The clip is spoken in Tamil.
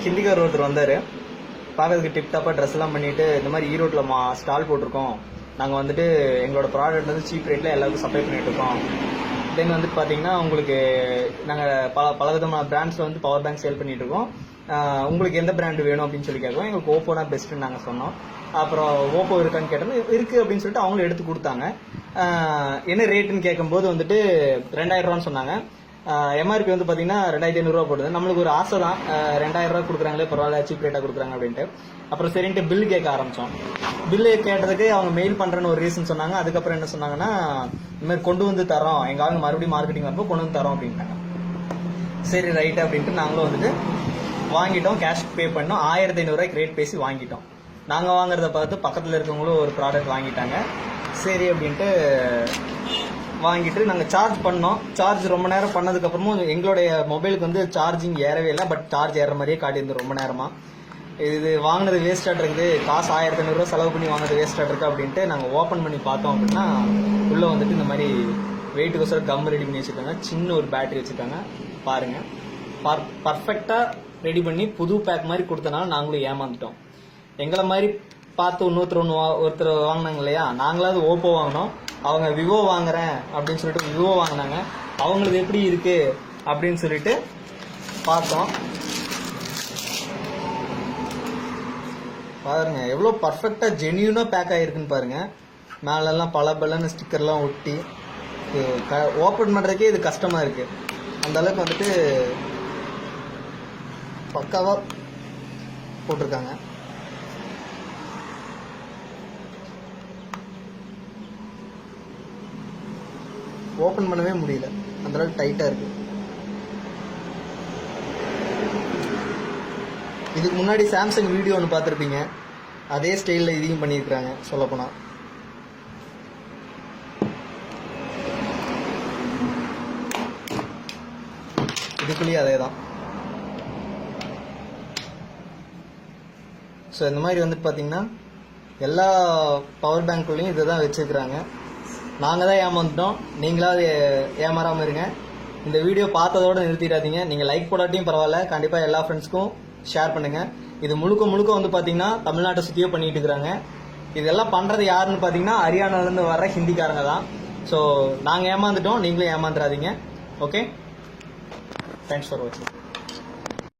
ஹிந்திக்கார் ஒருத்தர் வந்தார். பார்க்கறதுக்கு டிப்டாப்பாக ட்ரெஸ் எல்லாம் பண்ணிட்டு இந்த மாதிரி ஈரோட்டில் ஸ்டால் போட்டிருக்கோம், நாங்கள் வந்துட்டு எங்களோட ப்ராடக்ட் வந்து சீப் ரேட்டில் எல்லாருக்கும் சப்ளை பண்ணிட்டு இருக்கோம். தென் வந்துட்டு பார்த்தீங்கன்னா உங்களுக்கு நாங்கள் பல விதமான பிராண்ட்ஸில் வந்து பவர் பேங்க் சேல் பண்ணிட்டு இருக்கோம். உங்களுக்கு எந்த பிராண்ட் வேணும் அப்படின்னு சொல்லி கேட்குறோம். எங்களுக்கு ஓப்போ தான் பெஸ்ட்டுன்னு நாங்கள் சொன்னோம். அப்புறம் ஓப்போ இருக்கான்னு கேட்டோம். இருக்குது அப்படின்னு சொல்லிட்டு அவங்களும் எடுத்து கொடுத்தாங்க. என்ன ரேட்டுன்னு கேட்கும்போது வந்துட்டு 2000 ரூபான்னு சொன்னாங்க. எம்ஆர்பி வந்து பார்த்தீங்கன்னா 2500 ரூபா போடுது. நம்மளுக்கு ஒரு ஆசை தான், 2000 ரூபா கொடுக்குறாங்களே பரவாயில்ல, சீப் ரேட்டாக கொடுக்குறாங்க அப்படின்ட்டு. அப்புறம் சரின்ட்டு பில்லு கேட்க ஆரம்பித்தோம். பில்லு கேட்டதுக்கு அவங்க மெயில் பண்ணுறேன்னு ஒரு ரீசன் சொன்னாங்க. அதுக்கப்புறம் என்ன சொன்னாங்கன்னா, இந்த மாதிரி கொண்டு வந்து தரோம், எங்கள் ஆளுங்க மறுபடியும் மார்க்கெட்டிங் வரப்போ கொண்டு வந்து தரோம் அப்படின்ட்டாங்க. சரி ரைட் அப்படின்ட்டு நாங்களும் வந்துட்டு வாங்கிட்டோம். கேஷ் பே பண்ணோம். 1500 ரூபாய்க்கு ரேட் பேசி வாங்கிட்டோம். நாங்கள் வாங்குறத பார்த்து பக்கத்தில் இருக்கவங்களும் ஒரு ப்ராடக்ட் வாங்கிட்டாங்க. சரி அப்படின்ட்டு வாங்கிட்டு நாங்கள் சார்ஜ் பண்ணோம். சார்ஜ் ரொம்ப நேரம் பண்ணதுக்கப்புறமும் எங்களுடைய மொபைலுக்கு வந்து சார்ஜிங் ஏறவே இல்லை. பட் சார்ஜ் ஏற மாதிரியே காட்டியிருந்து ரொம்ப நேரமாக. இது வாங்கினது வேஸ்ட்டாக இருக்குது, காசு 1500 ரூபா செலவு பண்ணி வாங்கினது வேஸ்ட்டாக இருக்குது அப்படின்ட்டு நாங்கள் ஓப்பன் பண்ணி பார்த்தோம். அப்படின்னா உள்ளே வந்துட்டு இந்த மாதிரி வெயிட்டுக்கோசரம் கம் ரெடி பண்ணி வச்சுருக்காங்க. சின்ன ஒரு பேட்டரி வச்சுருக்காங்க. பாருங்கள், பர்ஃபெக்டாக ரெடி பண்ணி புது பேக் மாதிரி கொடுத்தனால நாங்களும் ஏமாந்துட்டோம். எங்களை மாதிரி பார்த்து ஒருத்தர் வாங்கினாங்க இல்லையா, நாங்களாவது ஓப்போ வாங்கினோம். அவங்க விவோ வாங்குறேன் அப்படின்னு சொல்லிட்டு விவோ வாங்கினாங்க. அவங்களுக்கு எப்படி இருக்கு அப்படின்னு சொல்லிட்டு பார்த்தோம். பாருங்க எவ்வளோ பர்ஃபெக்டாக ஜென்யூனாக பேக் ஆகிருக்குன்னு பாருங்க. மேலெல்லாம் பல பலன்னு ஸ்டிக்கர்லாம் ஒட்டி ஓப்பன் பண்ணுறதுக்கே இது கஷ்டமாக இருக்கு. அந்த அளவுக்கு வந்துட்டு பக்காவாக போட்டிருக்காங்க. ஓப்பன் பண்ணவே முடியல, அந்த அளவுக்கு டைட்டாக இருக்கு. இதுக்கு முன்னாடி சாம்சங் வீடியோ ஒன்று பார்த்துருப்பீங்க, அதே ஸ்டைலில் இதையும் பண்ணியிருக்கிறாங்க. சொல்லப்போனால் இதுக்குள்ளேயே அதே தான். ஸோ இந்த மாதிரி வந்துட்டு பார்த்தீங்கன்னா எல்லா பவர் பேங்க்குள்ளேயும் இதை தான் வச்சுருக்குறாங்க. நாங்கள் தான் ஏமாந்துட்டோம், நீங்களாவது ஏமாறாமல் இருங்க. இந்த வீடியோ பார்த்ததோடு நிறுத்திடாதீங்க. நீங்கள் லைக் போடாட்டியும் பரவாயில்ல, கண்டிப்பாக எல்லா ஃப்ரெண்ட்ஸ்க்கும் ஷேர் பண்ணுங்கள். இது முழுக்க வந்து பார்த்தீங்கன்னா தமிழ்நாட்டை சுற்றியோ பண்ணிட்டு இருக்கிறாங்க. இதெல்லாம் பண்ணுறது யாருன்னு பார்த்தீங்கன்னா ஹரியானாலேருந்து வர்ற ஹிந்திக்காரங்க தான். ஸோ நாங்கள் ஏமாந்துட்டோம், நீங்களும் ஏமாந்துடாதீங்க. ஓகே, தேங்க்ஸ் ஃபார் வாட்சிங்.